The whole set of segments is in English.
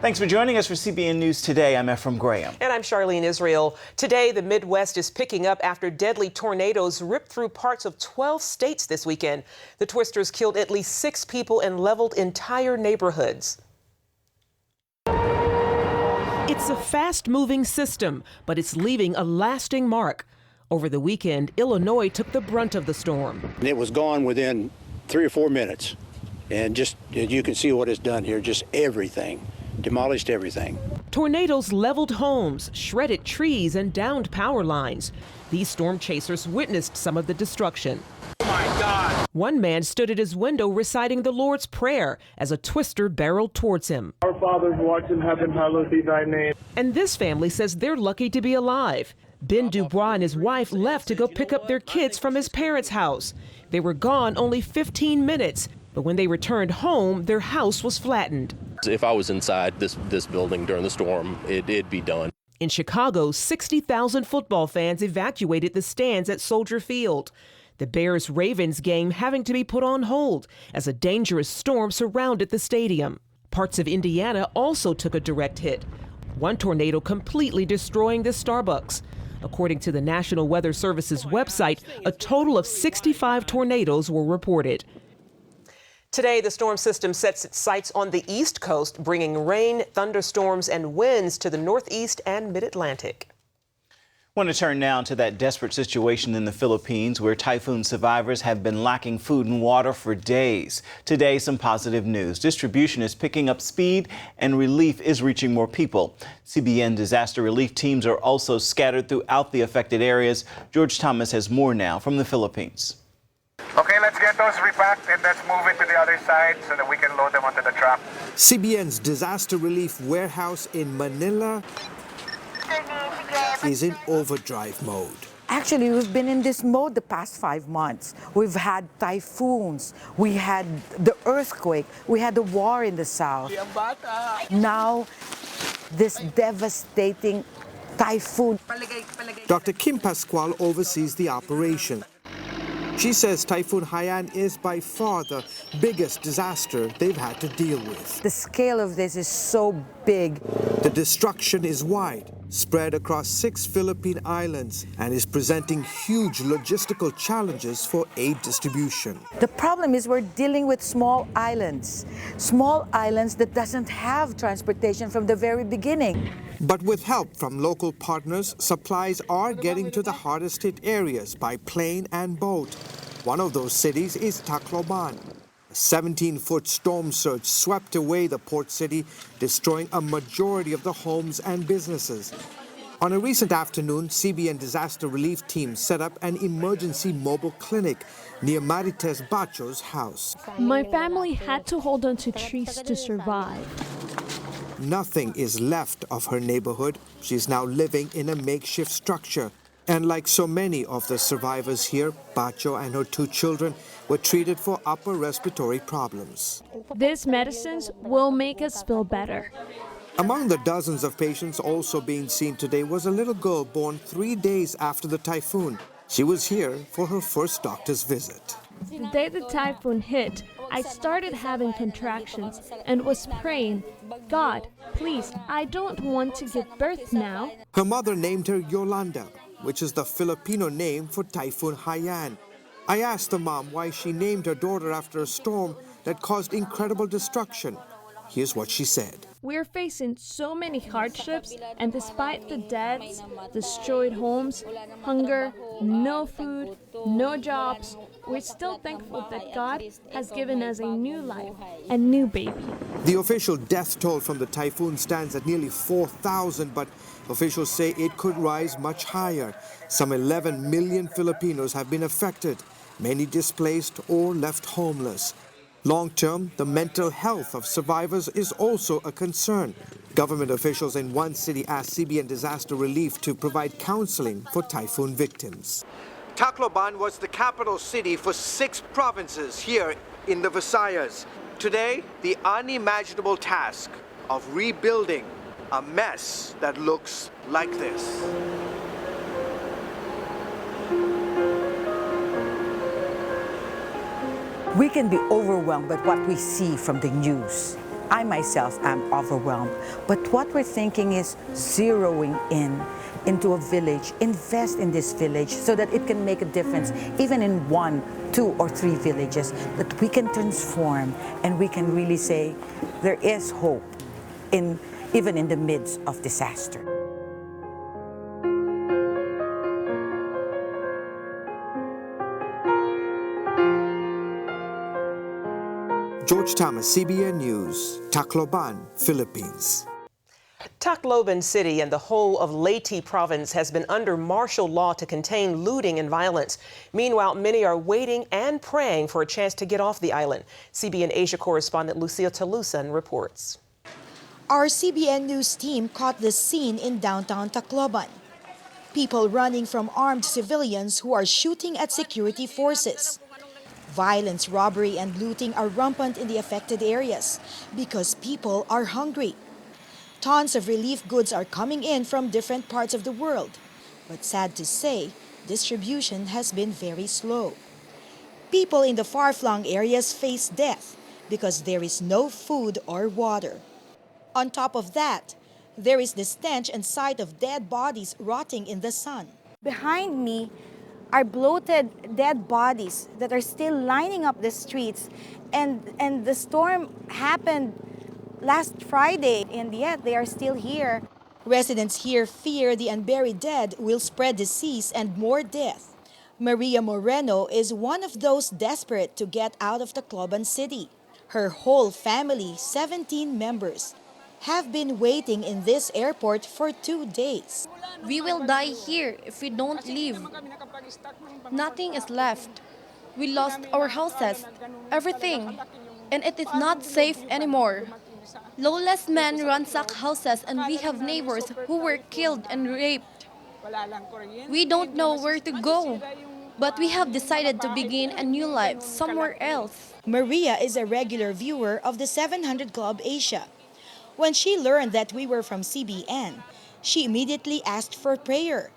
Thanks for joining us for CBN News Today. I'm Ephraim Graham. And I'm Charlene Israel. Today, the Midwest is picking up after deadly tornadoes ripped through parts of 12 states this weekend. The twisters killed at least 6 people and leveled entire neighborhoods. It's a fast-moving system, but it's leaving a lasting mark. Over the weekend, Illinois took the brunt of the storm. It was gone within 3 or 4 minutes. And just, you can see what it's done here, just everything. Demolished everything. Tornadoes leveled homes, shredded trees, and downed power lines. These storm chasers witnessed some of the destruction. Oh my God! One man stood at his window reciting the Lord's Prayer as a twister barreled towards him. Our Father who art in heaven, hallowed be thy name. And this family says they're lucky to be alive. Ben Dubois and his wife left to go pick up their kids from his parents' house. They were gone only 15 minutes, but when they returned home, their house was flattened. If I was inside this building during the storm, it'd be done. In Chicago, 60,000 football fans evacuated the stands at Soldier Field. The Bears-Ravens game having to be put on hold as a dangerous storm surrounded the stadium. Parts of Indiana also took a direct hit. One tornado completely destroying the Starbucks. According to the National Weather Service's website, a total of 65 tornadoes were reported. Today, the storm system sets its sights on the East Coast, bringing rain, thunderstorms, and winds to the Northeast and Mid-Atlantic. I want to turn now to that desperate situation in the Philippines where typhoon survivors have been lacking food and water for days. Today, some positive news. Distribution is picking up speed and relief is reaching more people. CBN disaster relief teams are also scattered throughout the affected areas. George Thomas has more now from the Philippines. Okay, let's get those repacked and let's move it to the other side so that we can load them onto the truck. CBN's disaster relief warehouse in Manila is in overdrive mode. Actually, we've been in this mode the past 5 months. We've had typhoons, we had the earthquake, we had the war in the south. Now, this devastating typhoon. Dr. Kim Pascual oversees the operation. She says Typhoon Haiyan is by far the biggest disaster they've had to deal with. The scale of this is so big. The destruction is wide, spread across 6 Philippine islands, and is presenting huge logistical challenges for aid distribution. The problem is we're dealing with small islands that doesn't have transportation from the very beginning. But with help from local partners, supplies are getting to the hardest hit areas by plane and boat. One of those cities is Tacloban. A 17-foot storm surge swept away the port city, destroying a majority of the homes and businesses. On a recent afternoon, CBN disaster relief team set up an emergency mobile clinic near Marites Bacho's house. My family had to hold on to trees to survive. Nothing is left of her neighborhood. She's now living in a makeshift structure. And like so many of the survivors here, Bacho and her 2 children were treated for upper respiratory problems. These medicines will make us feel better. Among the dozens of patients also being seen today was a little girl born 3 days after the typhoon. She was here for her first doctor's visit. The day the typhoon hit, I started having contractions and was praying, God, please, I don't want to give birth now. Her mother named her Yolanda, which is the Filipino name for Typhoon Haiyan. I asked the mom why she named her daughter after a storm that caused incredible destruction. Here's what she said. We're facing so many hardships, and despite the deaths, destroyed homes, hunger, no food, no jobs, we're still thankful that God has given us a new life, a new baby. The official death toll from the typhoon stands at nearly 4,000, but officials say it could rise much higher. Some 11 million Filipinos have been affected, many displaced or left homeless. Long-term, the mental health of survivors is also a concern. Government officials in one city asked CBN Disaster Relief to provide counseling for typhoon victims. Tacloban was the capital city for 6 provinces here in the Visayas. Today, the unimaginable task of rebuilding a mess that looks like this. We can be overwhelmed by what we see from the news. I myself am overwhelmed. But what we're thinking is zeroing into a village, invest in this village so that it can make a difference, even in 1, 2, or 3 villages, that we can transform and we can really say there is hope even in the midst of disaster. George Thomas, CBN News, Tacloban, Philippines. Tacloban City and the whole of Leyte province has been under martial law to contain looting and violence. Meanwhile, many are waiting and praying for a chance to get off the island. CBN Asia correspondent Lucille Talusan reports. Our CBN News team caught the scene in downtown Tacloban. People running from armed civilians who are shooting at security forces. Violence, robbery, and looting are rampant in the affected areas because people are hungry. Tons of relief goods are coming in from different parts of the world. But sad to say, distribution has been very slow. People in the far-flung areas face death because there is no food or water. On top of that, there is the stench and sight of dead bodies rotting in the sun. Behind me are bloated dead bodies that are still lining up the streets, and the storm happened last Friday, and yet they are still here. Residents here fear the unburied dead will spread disease and more death. Maria Moreno is one of those desperate to get out of Tacloban City. Her whole family, 17 members, have been waiting in this airport for 2 days. We will die here if we don't leave. Nothing is left. We lost our houses, everything, and it is not safe anymore. Lawless men ransack houses, and we have neighbors who were killed and raped. We don't know where to go, but we have decided to begin a new life somewhere else. Maria is a regular viewer of the 700 Club Asia. When she learned that we were from CBN, she immediately asked for prayer.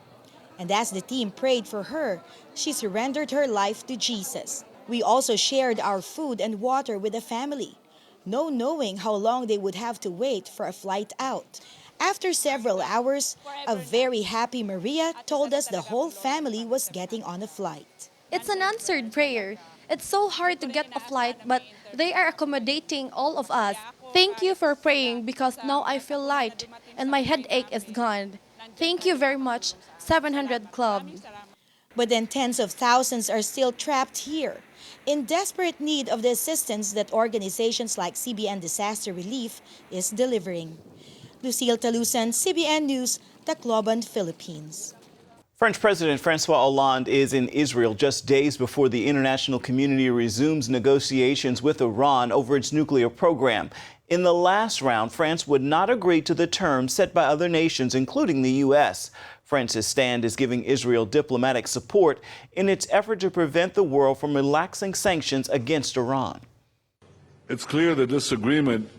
And as the team prayed for her, she surrendered her life to Jesus. We also shared our food and water with the family, no knowing how long they would have to wait for a flight out. After several hours, a very happy Maria told us the whole family was getting on a flight. It's an answered prayer. It's so hard to get a flight, but they are accommodating all of us. Thank you for praying, because now I feel light and my headache is gone. Thank you very much, 700 Club. But then tens of thousands are still trapped here, in desperate need of the assistance that organizations like CBN Disaster Relief is delivering. Lucille Talusan, CBN News, Tacloban, Philippines. French President Francois Hollande is in Israel just days before the international community resumes negotiations with Iran over its nuclear program. In the last round, France would not agree to the terms set by other nations, including the U.S. France's stand is giving Israel diplomatic support in its effort to prevent the world from relaxing sanctions against Iran. It's clear that this agreement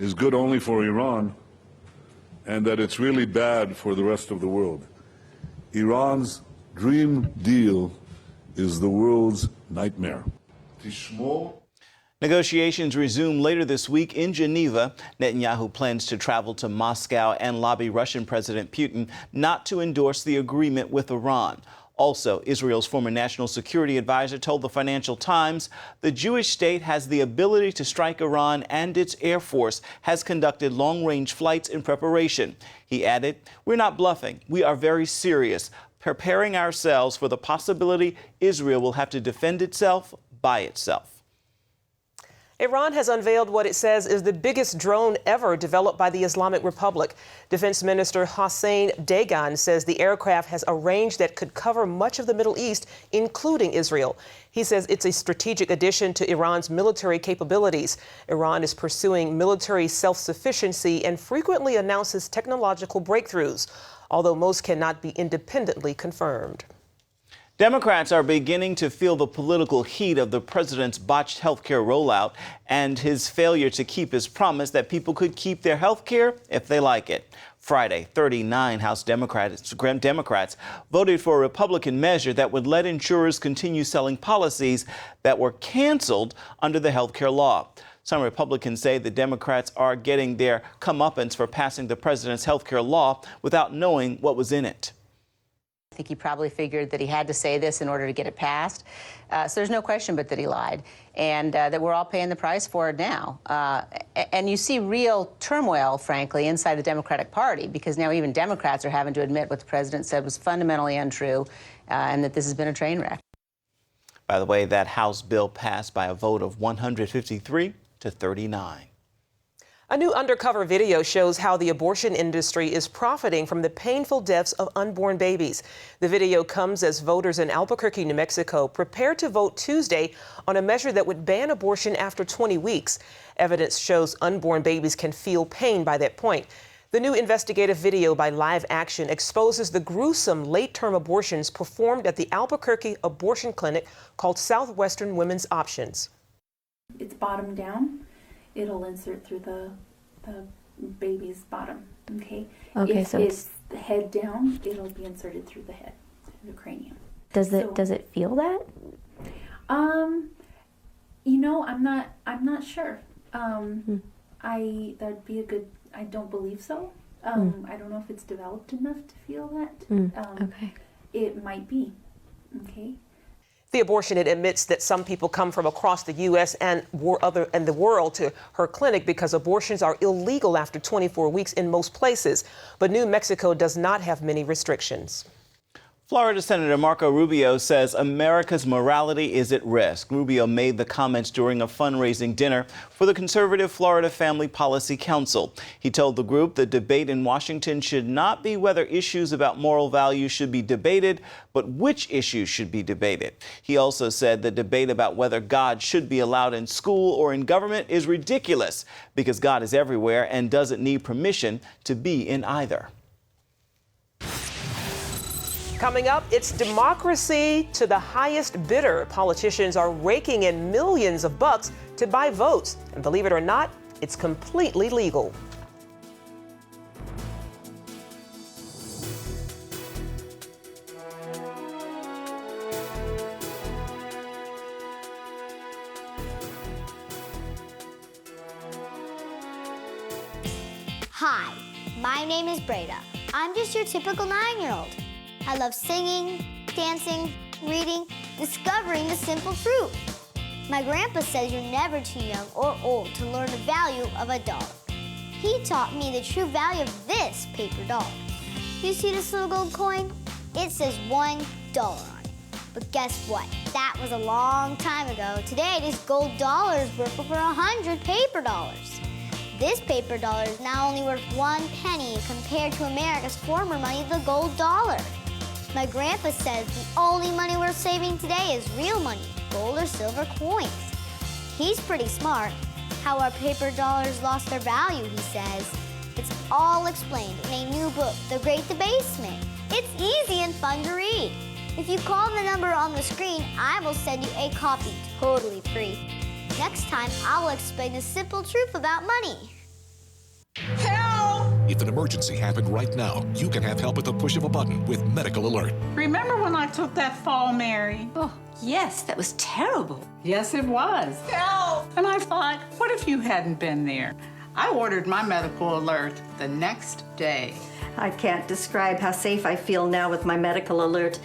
is good only for Iran, and that it's really bad for the rest of the world. Iran's dream deal is the world's nightmare. Negotiations resume later this week in Geneva. Netanyahu plans to travel to Moscow and lobby Russian President Putin not to endorse the agreement with Iran. Also, Israel's former national security advisor told the Financial Times the Jewish state has the ability to strike Iran, and its Air Force has conducted long-range flights in preparation. He added, "We're not bluffing. We are very serious, preparing ourselves for the possibility Israel will have to defend itself by itself." Iran has unveiled what it says is the biggest drone ever developed by the Islamic Republic. Defense Minister Hossein Dagan says the aircraft has a range that could cover much of the Middle East, including Israel. He says it's a strategic addition to Iran's military capabilities. Iran is pursuing military self-sufficiency and frequently announces technological breakthroughs, although most cannot be independently confirmed. Democrats are beginning to feel the political heat of the president's botched health care rollout and his failure to keep his promise that people could keep their health care if they like it. Friday, 39 House Democrats voted for a Republican measure that would let insurers continue selling policies that were canceled under the health care law. Some Republicans say the Democrats are getting their comeuppance for passing the president's health care law without knowing what was in it. I think he probably figured that he had to say this in order to get it passed. So there's no question but that he lied, and that we're all paying the price for it now. And you see real turmoil, frankly, inside the Democratic Party, because now even Democrats are having to admit what the president said was fundamentally untrue, and that this has been a train wreck. By the way, that House bill passed by a vote of 153 to 39. A new undercover video shows how the abortion industry is profiting from the painful deaths of unborn babies. The video comes as voters in Albuquerque, New Mexico, prepare to vote Tuesday on a measure that would ban abortion after 20 weeks. Evidence shows unborn babies can feel pain by that point. The new investigative video by Live Action exposes the gruesome late-term abortions performed at the Albuquerque abortion clinic called Southwestern Women's Options. It's bottom down. It'll insert through the baby's bottom, okay? Okay, if so it's the head down, it'll be inserted through the head, through the cranium. Does it feel that? You know, I'm not sure. That'd be a good. I don't believe so. I don't know if it's developed enough to feel that. Okay. It might be. Okay. The abortionist admits that some people come from across the U.S. and the world to her clinic because abortions are illegal after 24 weeks in most places. But New Mexico does not have many restrictions. Florida Senator Marco Rubio says America's morality is at risk. Rubio made the comments during a fundraising dinner for the conservative Florida Family Policy Council. He told the group the debate in Washington should not be whether issues about moral values should be debated, but which issues should be debated. He also said the debate about whether God should be allowed in school or in government is ridiculous because God is everywhere and doesn't need permission to be in either. Coming up, it's democracy to the highest bidder. Politicians are raking in millions of bucks to buy votes. And believe it or not, it's completely legal. Hi, my name is Breda. I'm just your typical 9-year-old. I love singing, dancing, reading, discovering the simple truth. My grandpa says you're never too young or old to learn the value of a dollar. He taught me the true value of this paper dollar. You see this little gold coin? It says $1 on it. But guess what? That was a long time ago. Today, this gold dollar is worth over 100 paper dollars. This paper dollar is now only worth 1 penny compared to America's former money, the gold dollar. My grandpa says the only money worth saving today is real money, gold or silver coins. He's pretty smart. How our paper dollars lost their value, he says. It's all explained in a new book, The Great Debasement. It's easy and fun to read. If you call the number on the screen, I will send you a copy totally free. Next time, I will explain the simple truth about money. If an emergency happened right now, you can have help at the push of a button with Medical Alert. Remember when I took that fall, Mary? Oh, yes, that was terrible. Yes, it was. Help! And I thought, what if you hadn't been there? I ordered my Medical Alert the next day. I can't describe how safe I feel now with my Medical Alert.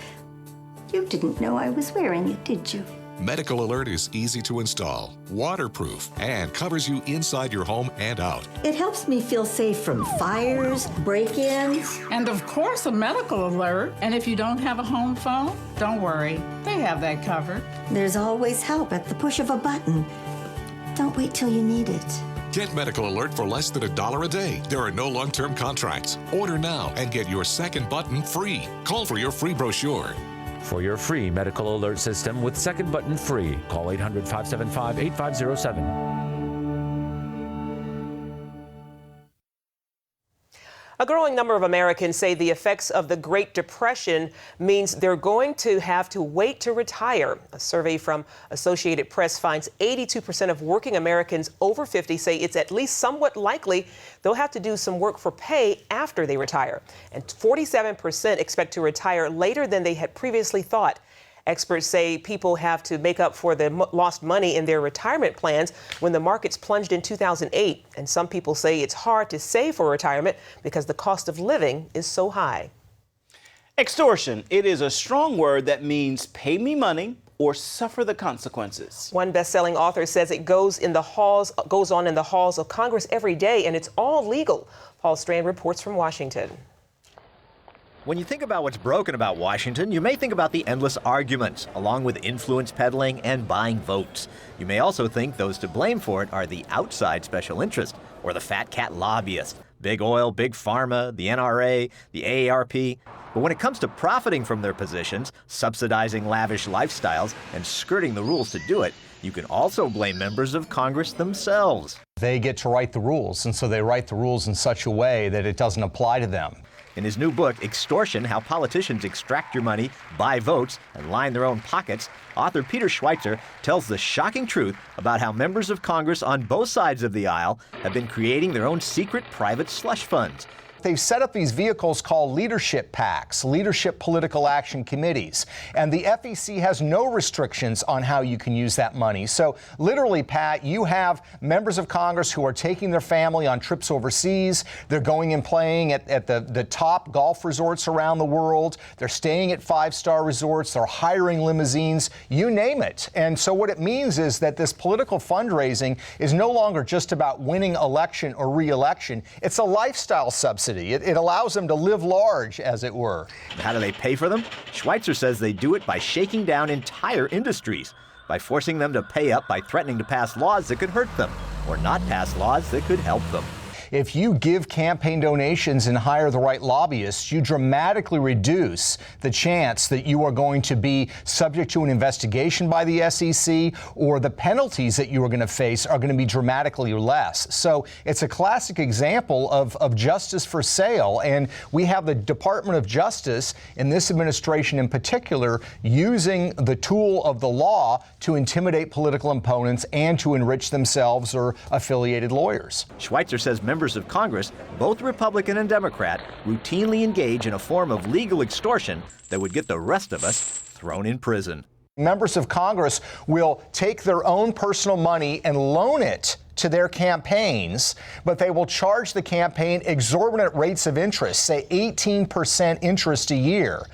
You didn't know I was wearing it, did you? Medical Alert is easy to install, waterproof, and covers you inside your home and out. It helps me feel safe from fires, break-ins. And of course, a Medical Alert. And if you don't have a home phone, don't worry. They have that covered. There's always help at the push of a button. Don't wait till you need it. Get Medical Alert for less than $1 a day. There are no long-term contracts. Order now and get your second button free. Call for your free brochure. For your free Medical Alert system with second button free, call 800-575-8507. A growing number of Americans say the effects of the Great Depression means they're going to have to wait to retire. A survey from Associated Press finds 82% of working Americans over 50 say it's at least somewhat likely they'll have to do some work for pay after they retire. And 47% expect to retire later than they had previously thought. Experts say people have to make up for the lost money in their retirement plans when the markets plunged in 2008. And some people say it's hard to save for retirement because the cost of living is so high. Extortion. It is a strong word that means pay me money or suffer the consequences. One best-selling author says it goes on in the halls of Congress every day, and it's all legal. Paul Strand reports from Washington. When you think about what's broken about Washington, you may think about the endless arguments, along with influence peddling and buying votes. You may also think those to blame for it are the outside special interest, or the fat cat lobbyists, big oil, big pharma, the NRA, the AARP. But when it comes to profiting from their positions, subsidizing lavish lifestyles, and skirting the rules to do it, you can also blame members of Congress themselves. They get to write the rules, and so they write the rules in such a way that it doesn't apply to them. In his new book, Extortion, How Politicians Extract Your Money, Buy Votes, and Line Their Own Pockets, author Peter Schweitzer tells the shocking truth about how members of Congress on both sides of the aisle have been creating their own secret private slush funds. They've set up these vehicles called leadership PACs, leadership political action committees, and the FEC has no restrictions on how you can use that money. So literally, Pat, you have members of Congress who are taking their family on trips overseas. They're going and playing at the top golf resorts around the world. They're staying at five-star resorts. They're hiring limousines, you name it. And so what it means is that this political fundraising is no longer just about winning election or re-election. It's a lifestyle subsidy. It allows them to live large, as it were. How do they pay for them? Schweitzer says they do it by shaking down entire industries, by forcing them to pay up by threatening to pass laws that could hurt them, or not pass laws that could help them. If you give campaign donations and hire the right lobbyists, you dramatically reduce the chance that you are going to be subject to an investigation by the SEC, or the penalties that you are going to face are going to be dramatically less. So it's a classic example of justice for sale. And we have the Department of Justice, in this administration in particular, using the tool of the law to intimidate political opponents and to enrich themselves or affiliated lawyers. Schweitzer says members of Congress, both Republican and Democrat, routinely engage in a form of legal extortion that would get the rest of us thrown in prison. Members of Congress will take their own personal money and loan it to their campaigns, but they will charge the campaign exorbitant rates of interest, say 18% interest a year.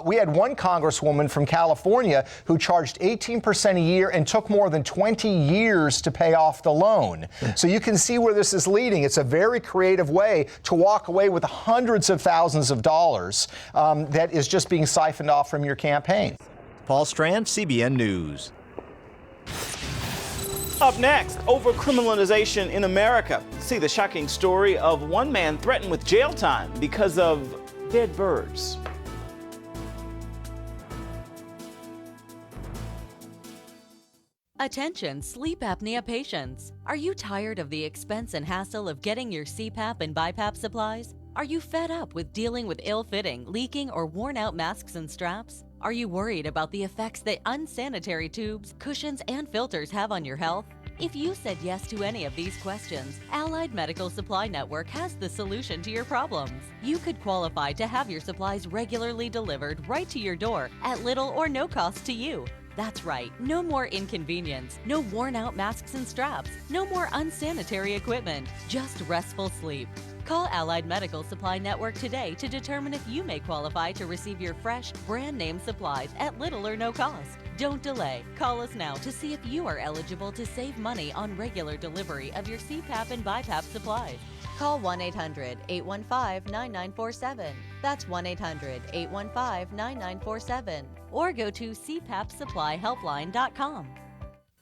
We had one congresswoman from California who charged 18% a year and took more than 20 years to pay off the loan. So you can see where this is leading. It's a very creative way to walk away with hundreds of thousands of dollars that is just being siphoned off from your campaign. Paul Strand, CBN News. Up next, overcriminalization in America. See the shocking story of one man threatened with jail time because of dead birds. Attention sleep apnea patients. Are you tired of the expense and hassle of getting your CPAP and BiPAP supplies? Are you fed up with dealing with ill-fitting, leaking, or worn-out masks and straps? Are you worried about the effects that unsanitary tubes, cushions, and filters have on your health? If you said yes to any of these questions, Allied Medical Supply Network has the solution to your problems. You could qualify to have your supplies regularly delivered right to your door at little or no cost to you. That's right, no more inconvenience, no worn-out masks and straps, no more unsanitary equipment, just restful sleep. Call Allied Medical Supply Network today to determine if you may qualify to receive your fresh, brand-name supplies at little or no cost. Don't delay. Call us now to see if you are eligible to save money on regular delivery of your CPAP and BiPAP supplies. Call 1-800-815-9947. That's 1-800-815-9947. Or go to cpapsupplyhelpline.com.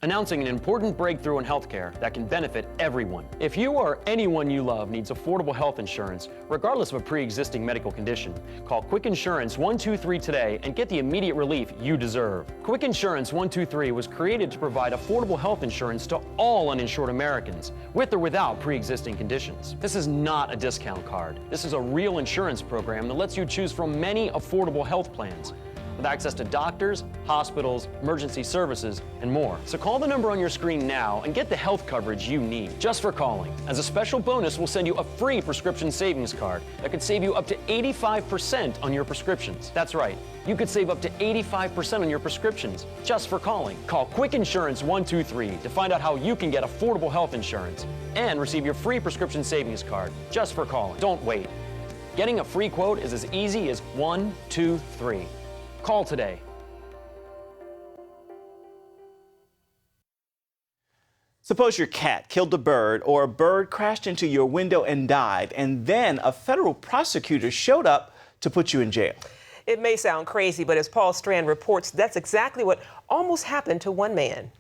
Announcing an important breakthrough in healthcare that can benefit everyone. If you or anyone you love needs affordable health insurance, regardless of a pre-existing medical condition, call Quick Insurance 123 today and get the immediate relief you deserve. Quick Insurance 123 was created to provide affordable health insurance to all uninsured Americans, with or without pre-existing conditions. This is not a discount card. This is a real insurance program that lets you choose from many affordable health plans. with access to doctors, hospitals, emergency services, and more. So call the number on your screen now and get the health coverage you need just for calling. As a special bonus, we'll send you a free prescription savings card that could save you up to 85% on your prescriptions. That's right. You could save up to 85% on your prescriptions just for calling. Call Quick Insurance 123 to find out how you can get affordable health insurance and receive your free prescription savings card just for calling. Don't wait. Getting a free quote is as easy as 1, 2, 3. Call today. Suppose your cat killed a bird or a bird crashed into your window and died, and then a federal prosecutor showed up to put you in jail. It may sound crazy, but as Paul Strand reports, that's exactly what almost happened to one man.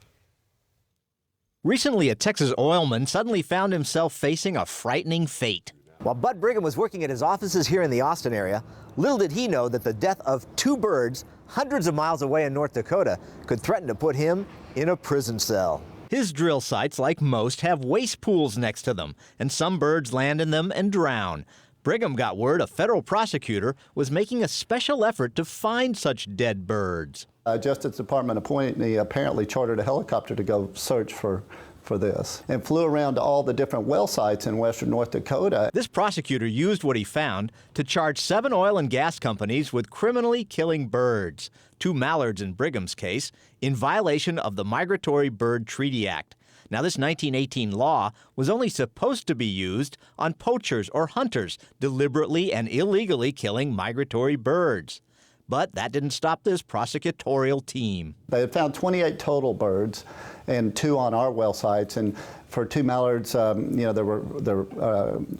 Recently, a Texas oilman suddenly found himself facing a frightening fate. While Bud Brigham was working at his offices here in the Austin area, little did he know that the death of 2 birds hundreds of miles away in North Dakota could threaten to put him in a prison cell. His drill sites, like most, have waste pools next to them, and some birds land in them and drown. Brigham got word a federal prosecutor was making a special effort to find such dead birds. Justice Department appointed me, apparently chartered a helicopter to go search for this, and flew around to all the different well sites in western North Dakota. This prosecutor used what he found to charge 7 oil and gas companies with criminally killing birds, 2 mallards in Brigham's case, in violation of the Migratory Bird Treaty Act. Now, this 1918 law was only supposed to be used on poachers or hunters deliberately and illegally killing migratory birds. But that didn't stop this prosecutorial team. They had found 28 total birds and 2 on our well sites. And for 2 mallards, there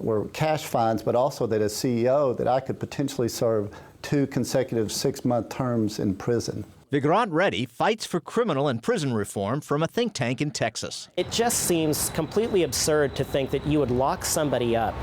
were cash fines, but also that as CEO that I could potentially serve 2 consecutive 6-month terms in prison. Vigrant Reddy fights for criminal and prison reform from a think tank in Texas. It just seems completely absurd to think that you would lock somebody up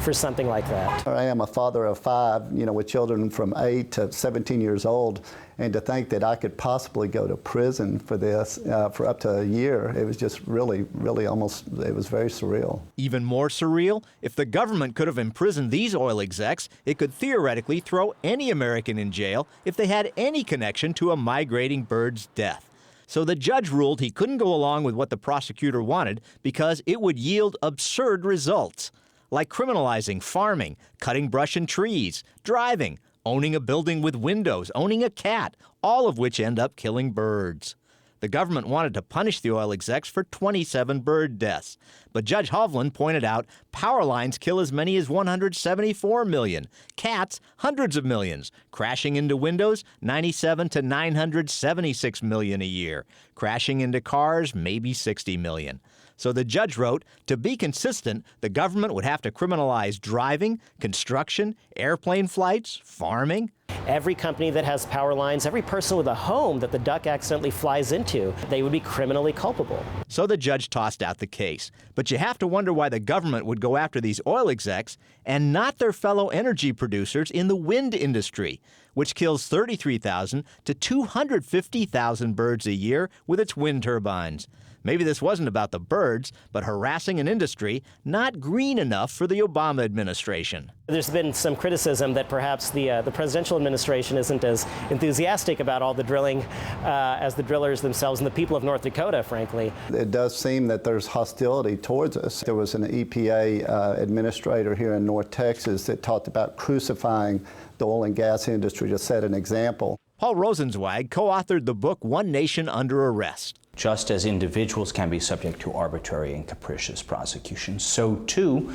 for something like that. I am a father of 5, with children from 8 to 17 years old, and to think that I could possibly go to prison for this for up to a year, it was just really almost, it was very surreal. Even more surreal, if the government could have imprisoned these oil execs, it could theoretically throw any American in jail if they had any connection to a migrating bird's death. So the judge ruled he couldn't go along with what the prosecutor wanted because it would yield absurd results, like criminalizing farming, cutting brush and trees, driving, owning a building with windows, owning a cat, all of which end up killing birds. The government wanted to punish the oil execs for 27 bird deaths. But Judge Hovland pointed out power lines kill as many as 174 million, cats hundreds of millions, crashing into windows 97 to 976 million a year, crashing into cars maybe 60 million. So the judge wrote, to be consistent, the government would have to criminalize driving, construction, airplane flights, farming. Every company that has power lines, every person with a home that the duck accidentally flies into, they would be criminally culpable. So the judge tossed out the case. But you have to wonder why the government would go after these oil execs and not their fellow energy producers in the wind industry, which kills 33,000 to 250,000 birds a year with its wind turbines. Maybe this wasn't about the birds, but harassing an industry not green enough for the Obama administration. There's been some criticism that perhaps the presidential administration isn't as enthusiastic about all the drilling as the drillers themselves and the people of North Dakota, frankly. It does seem that there's hostility towards us. There was an EPA administrator here in North Texas that talked about crucifying the oil and gas industry to set an example. Paul Rosenzweig co-authored the book One Nation Under Arrest. Just as individuals can be subject to arbitrary and capricious prosecution, so too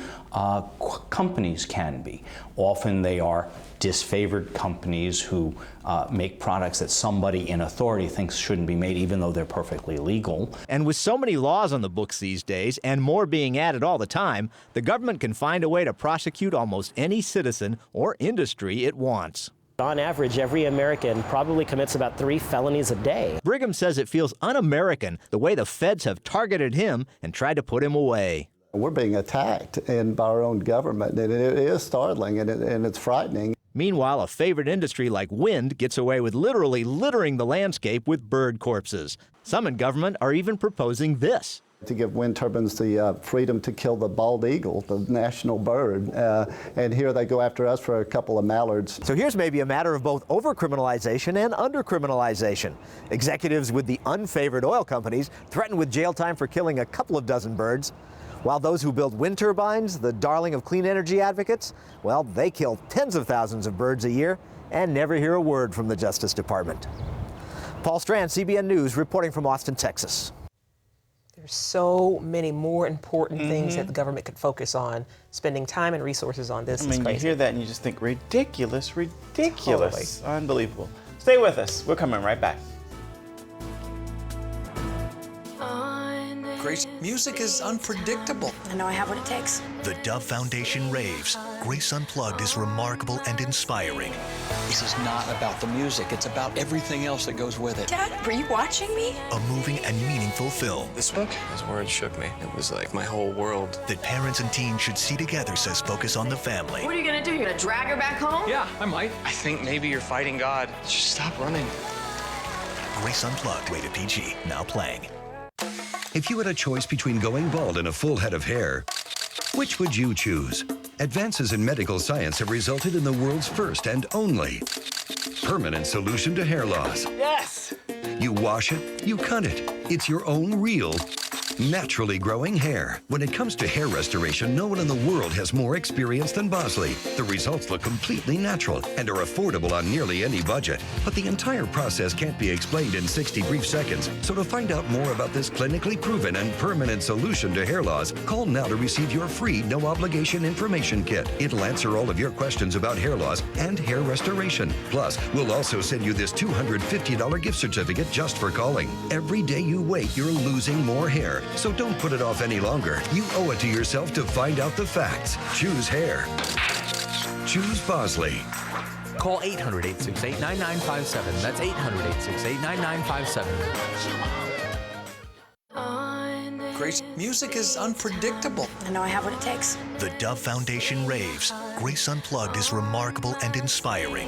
companies can be. Often they are disfavored companies who make products that somebody in authority thinks shouldn't be made, even though they're perfectly legal. And with so many laws on the books these days, and more being added all the time, the government can find a way to prosecute almost any citizen or industry it wants. On average, every American probably commits about 3 felonies a day. Brigham says it feels un-American the way the feds have targeted him and tried to put him away. We're being attacked by our own government, and it is startling and it's frightening. Meanwhile, a favorite industry like wind gets away with literally littering the landscape with bird corpses. Some in government are even proposing this. To give wind turbines the freedom to kill the bald eagle, the national bird. And here they go after us for a couple of mallards. So here's maybe a matter of both over-criminalization and under-criminalization. Executives with the unfavored oil companies threatened with jail time for killing a couple of dozen birds, while those who build wind turbines, the darling of clean energy advocates, well, they kill tens of thousands of birds a year and never hear a word from the Justice Department. Paul Strand, CBN News, reporting from Austin, Texas. There's so many more important things that the government could focus on. Spending time and resources on this is crazy. You hear that and you just think, ridiculous, ridiculous. Totally. Unbelievable. Stay with us. We're coming right back. Grace, music is unpredictable. I know I have what it takes. The Dove Foundation raves. Grace Unplugged is remarkable and inspiring. This is not about the music. It's about everything else that goes with it. Dad, were you watching me? A moving and meaningful film. This book, his words shook me. It was like my whole world. That parents and teens should see together, says Focus on the Family. What are you gonna do? You're gonna drag her back home? Yeah, I might. I think maybe you're fighting God. Just stop running. Grace Unplugged, rated PG, now playing. If you had a choice between going bald and a full head of hair, which would you choose? Advances in medical science have resulted in the world's first and only permanent solution to hair loss. Yes! You wash it, you cut it. It's your own real, naturally growing hair. When it comes to hair restoration, no one in the world has more experience than Bosley. The results look completely natural and are affordable on nearly any budget. But the entire process can't be explained in 60 brief seconds. So to find out more about this clinically proven and permanent solution to hair loss, call now to receive your free no-obligation information kit. It'll answer all of your questions about hair loss and hair restoration. Plus, we'll also send you this $250 gift certificate just for calling. Every day you wait, you're losing more hair. So don't put it off any longer. You owe it to yourself to find out the facts. Choose hair. Choose Bosley. Call 800-868-9957. That's 800-868-9957. Grace, music is unpredictable. I know I have what it takes. The Dove Foundation raves. Grace Unplugged is remarkable and inspiring.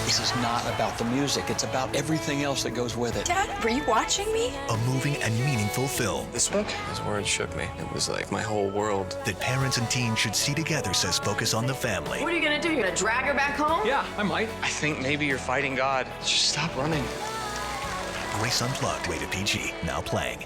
This is not about the music. It's about everything else that goes with it. Dad, were you watching me? A moving and meaningful film. This book, his words shook me. It was like my whole world. That parents and teens should see together, says Focus on the Family. What are you gonna do? You're gonna drag her back home? Yeah, I might. I think maybe you're fighting God. Just stop running. Grace Unplugged, rated PG, now playing.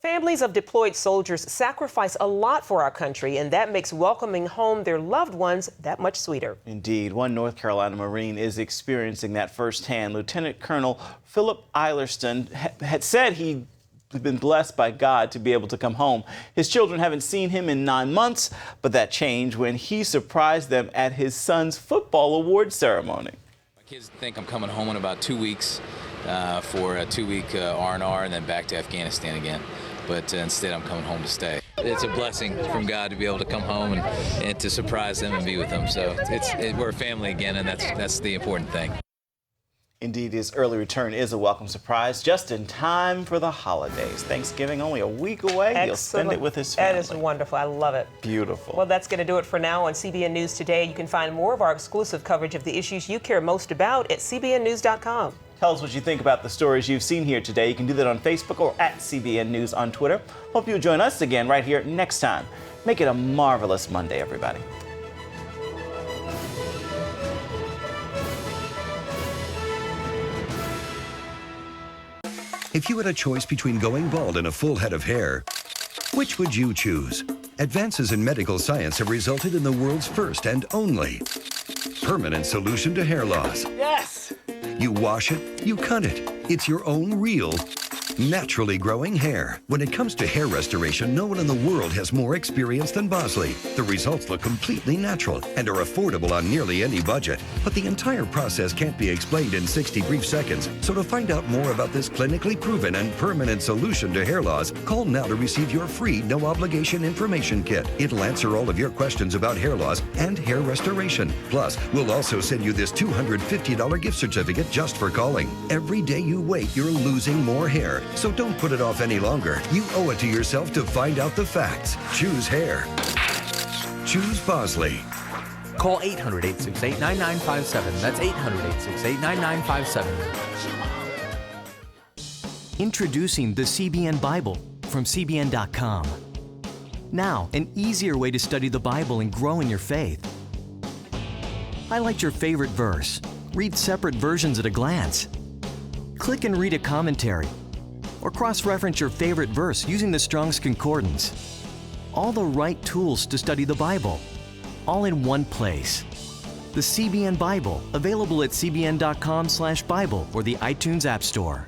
Families of deployed soldiers sacrifice a lot for our country, and that makes welcoming home their loved ones that much sweeter. Indeed. One North Carolina Marine is experiencing that firsthand. Lieutenant Colonel Philip Eilerston had said he'd been blessed by God to be able to come home. His children haven't seen him in 9 months, but that changed when he surprised them at his son's football award ceremony. My kids think I'm coming home in about 2 weeks for a 2-week R&R and then back to Afghanistan again. But instead, I'm coming home to stay. It's a blessing from God to be able to come home and to surprise them and be with them. So we're a family again, and that's the important thing. Indeed, his early return is a welcome surprise, just in time for the holidays. Thanksgiving only a week away. Excellent. He'll spend it with his family. That is wonderful. I love it. Beautiful. Well, that's going to do it for now on CBN News Today. You can find more of our exclusive coverage of the issues you care most about at cbnnews.com. Tell us what you think about the stories you've seen here today. You can do that on Facebook or at CBN News on Twitter. Hope you'll join us again right here next time. Make it a marvelous Monday, everybody. If you had a choice between going bald and a full head of hair, which would you choose? Advances in medical science have resulted in the world's first and only permanent solution to hair loss. Yes! You wash it, you cut it. It's your own real, naturally growing hair. When it comes to hair restoration, no one in the world has more experience than Bosley. The results look completely natural and are affordable on nearly any budget. But the entire process can't be explained in 60 brief seconds. So to find out more about this clinically proven and permanent solution to hair loss, call now to receive your free no-obligation information kit. It'll answer all of your questions about hair loss and hair restoration. Plus, we'll also send you this $250 gift certificate just for calling. Every day you wait, you're losing more hair. So don't put it off any longer. You owe it to yourself to find out the facts. Choose hair. Choose Bosley. Call 800-868-9957. That's 800-868-9957. Introducing the CBN Bible from CBN.com. Now, an easier way to study the Bible and grow in your faith. Highlight your favorite verse. Read separate versions at a glance. Click and read a commentary. Or cross-reference your favorite verse using the Strong's Concordance. All the right tools to study the Bible, all in one place. The CBN Bible, available at cbn.com/Bible or the iTunes App Store.